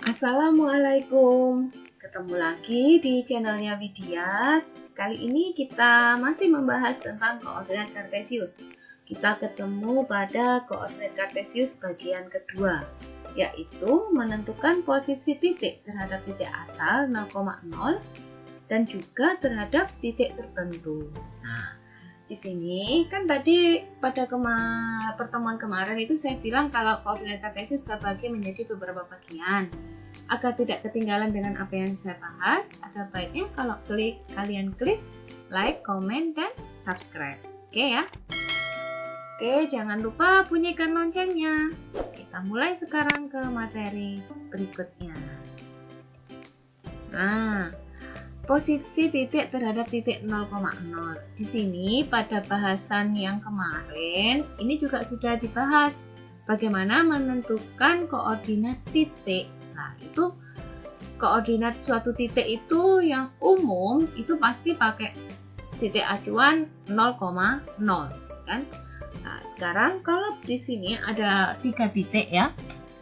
Assalamualaikum, ketemu lagi di channelnya Widya. Kali ini kita masih membahas tentang koordinat kartesius. Kita ketemu pada koordinat kartesius bagian kedua, yaitu menentukan posisi titik terhadap titik asal 0,0 dan juga terhadap titik tertentu. Nah, di sini kan tadi pada pertemuan kemarin itu saya bilang kalau koordinat kartesius terbagi menjadi beberapa bagian. Agar tidak ketinggalan dengan apa yang saya bahas, ada baiknya kalau kalian klik like, comment, dan subscribe. Oke ya. Oke, jangan lupa bunyikan loncengnya. Kita mulai sekarang ke materi berikutnya. Nah, posisi titik terhadap titik 0,0. Di sini pada bahasan yang kemarin ini juga sudah dibahas bagaimana menentukan koordinat titik. Nah, itu koordinat suatu titik itu yang umum itu pasti pakai titik acuan 0,0 kan. Nah, sekarang kalau di sini ada 3 titik ya.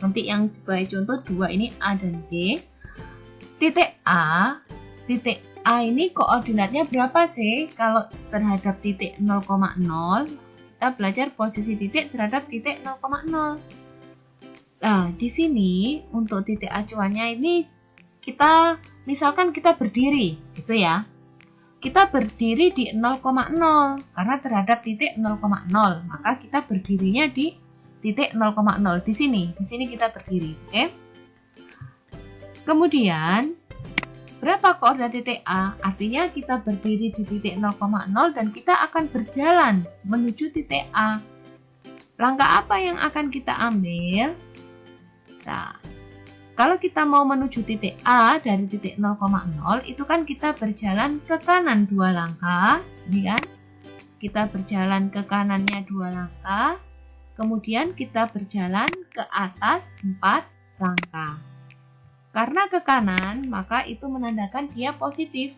Nanti yang sebagai contoh 2 ini A dan D. Titik A ini koordinatnya berapa sih kalau terhadap titik 0,0? Kita belajar posisi titik terhadap titik 0,0. Nah, di sini untuk titik acuannya ini misalkan kita berdiri gitu ya. Kita berdiri di 0,0 karena terhadap titik 0,0, maka kita berdirinya di titik 0,0 di sini kita berdiri, oke? Kemudian berapa koordinat titik A? Artinya kita berdiri di titik 0,0 dan kita akan berjalan menuju titik A. Langkah apa yang akan kita ambil? Nah, kalau kita mau menuju titik A dari titik 0,0 itu kan kita berjalan ke kanan 2 langkah, ini kan? Kita berjalan ke kanannya 2 langkah, kemudian kita berjalan ke atas 4 langkah. Karena ke kanan, maka itu menandakan dia positif.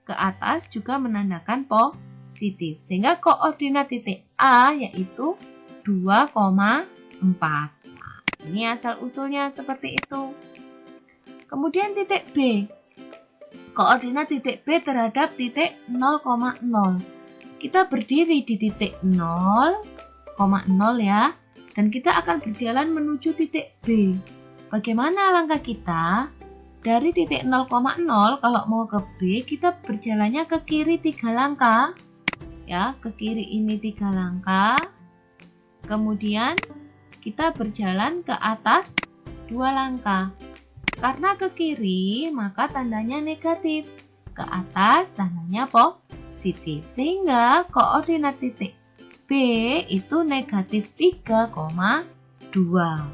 Ke atas juga menandakan positif. Sehingga koordinat titik A yaitu 2,4. Ini asal usulnya seperti itu. Kemudian titik B. Koordinat titik B terhadap titik 0,0. Kita berdiri di titik 0,0 ya. Dan kita akan berjalan menuju titik B. Bagaimana langkah kita? Dari titik 0,0 kalau mau ke B, kita berjalannya ke kiri 3 langkah. Ya, ke kiri ini 3 langkah. Kemudian kita berjalan ke atas 2 langkah. Karena ke kiri, maka tandanya negatif. Ke atas tandanya positif. Sehingga koordinat titik B itu negatif 3,2.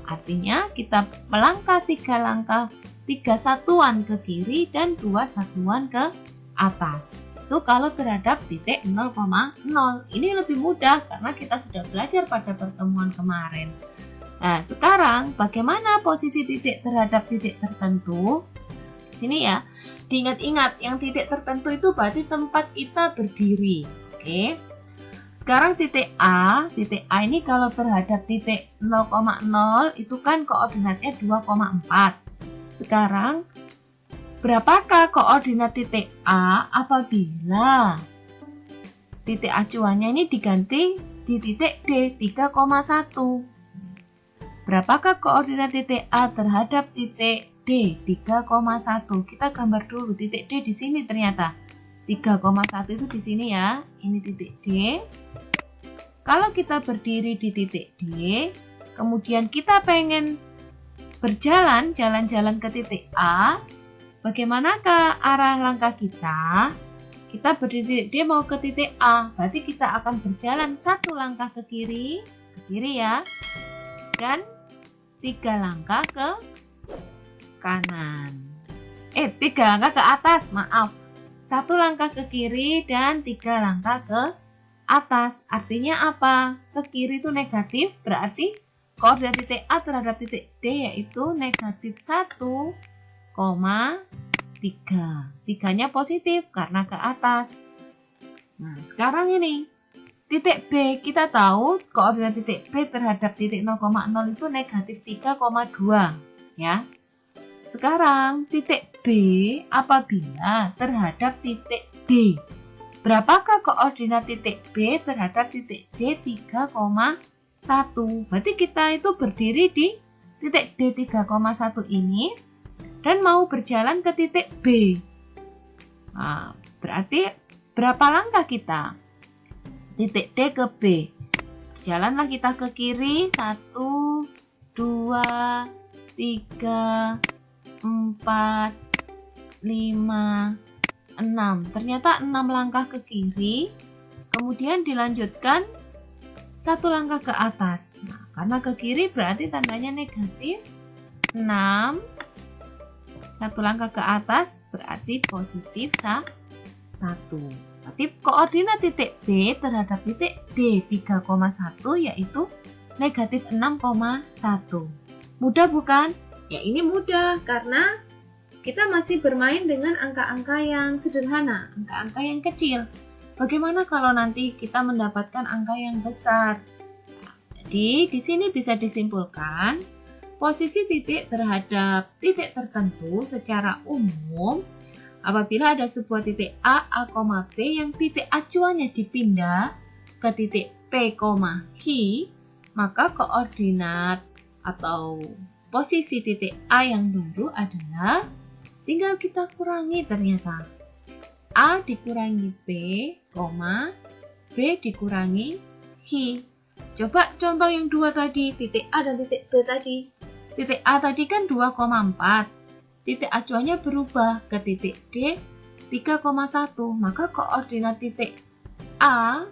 Artinya kita melangkah 3 langkah, 3 satuan ke kiri dan 2 satuan ke atas. Itu kalau terhadap titik 0,0. Ini lebih mudah karena kita sudah belajar pada pertemuan kemarin. Nah, sekarang bagaimana posisi titik terhadap titik tertentu? Sini ya, diingat-ingat yang titik tertentu itu berarti tempat kita berdiri. Oke. Sekarang titik A ini kalau terhadap titik 0,0 itu kan koordinatnya 2,4. Sekarang berapakah koordinat titik A apabila titik acuannya ini diganti di titik D 3,1? Berapakah koordinat titik A terhadap titik D 3,1? Kita gambar dulu titik D di sini ternyata. 3,1 itu di sini ya. Ini titik D. Kalau kita berdiri di titik D, kemudian kita pengen jalan-jalan ke titik A, bagaimanakah arah langkah kita? Kita berdiri di titik D mau ke titik A, berarti kita akan berjalan 1 langkah ke kiri ya, dan 3 langkah ke kanan. 3 langkah ke atas, maaf. 1 langkah ke kiri dan 3 langkah ke atas. Artinya apa? Ke kiri itu negatif, berarti koordinat titik A terhadap titik D yaitu negatif 1,3. 3-nya positif karena ke atas. Nah, sekarang ini titik B, kita tahu koordinat titik B terhadap titik 0,0 itu negatif 3,2 ya. Sekarang titik B apabila terhadap titik D. Berapakah koordinat titik B terhadap titik D 3,1? Berarti kita itu berdiri di titik D 3,1 ini dan mau berjalan ke titik B. Nah, berarti berapa langkah kita? Titik D ke B. Jalanlah kita ke kiri. 1, 2, 3, 4, 5, 6. Ternyata 6 langkah ke kiri. Kemudian dilanjutkan 1 langkah ke atas. Nah, karena ke kiri berarti tandanya negatif 6. 1 langkah ke atas berarti positif 1. Berarti koordinat titik B terhadap titik D 3,1 yaitu negatif 6,1. Mudah bukan? Ya ini mudah karena kita masih bermain dengan angka-angka yang sederhana, angka-angka yang kecil. Bagaimana kalau nanti kita mendapatkan angka yang besar? Jadi di sini bisa disimpulkan posisi titik terhadap titik tertentu secara umum apabila ada sebuah titik A, B yang titik acuannya dipindah ke titik P, H, maka koordinat atau posisi titik A yang baru adalah tinggal kita kurangi ternyata. A dikurangi P, B dikurangi H. Coba contoh yang 2 tadi, titik A dan titik B tadi. Titik A tadi kan 2,4. Titik acuannya berubah ke titik D 3,1. Maka koordinat titik A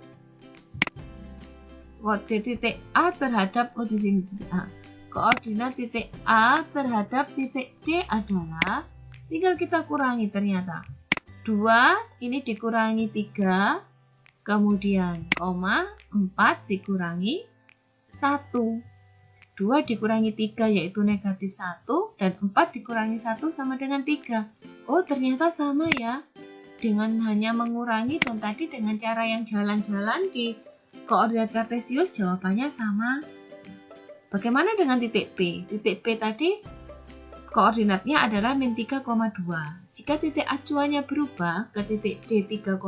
terhadap di sini titik A. Koordinat titik A terhadap titik D adalah tinggal kita kurangi ternyata 2 ini dikurangi 3 kemudian 4 dikurangi 1 2 dikurangi 3 yaitu negatif 1 dan 4 dikurangi 1 sama dengan 3. Oh ternyata sama ya, dengan hanya mengurangi dan tadi dengan cara yang jalan-jalan di koordinat kartesius jawabannya sama. Bagaimana dengan titik P? Titik P tadi koordinatnya adalah min 3,2. Jika titik acuannya berubah ke titik D 3,1,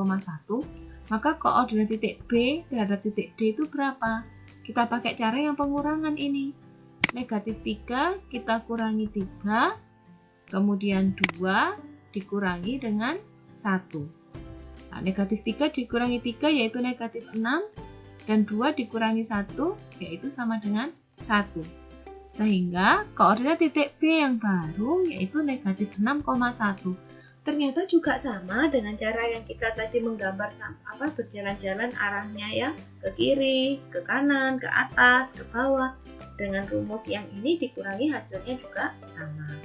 maka koordinat titik B terhadap titik D itu berapa? Kita pakai cara yang pengurangan ini. Negatif 3 kita kurangi 3, kemudian 2 dikurangi dengan 1. Nah, negatif 3 dikurangi 3 yaitu negatif 6, dan 2 dikurangi 1 yaitu sama dengan 1. Sehingga koordinat titik B yang baru yaitu negatif 6,1. Ternyata juga sama dengan cara yang kita tadi menggambar berjalan-jalan arahnya ya, ke kiri, ke kanan, ke atas, ke bawah. Dengan rumus yang ini dikurangi hasilnya juga sama.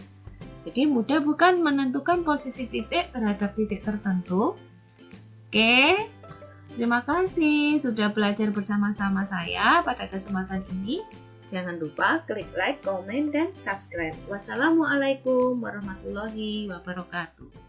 Jadi mudah bukan menentukan posisi titik terhadap titik tertentu? Oke, terima kasih sudah belajar bersama-sama saya pada kesempatan ini. Jangan lupa klik like, komen, dan subscribe. Wassalamualaikum warahmatullahi wabarakatuh.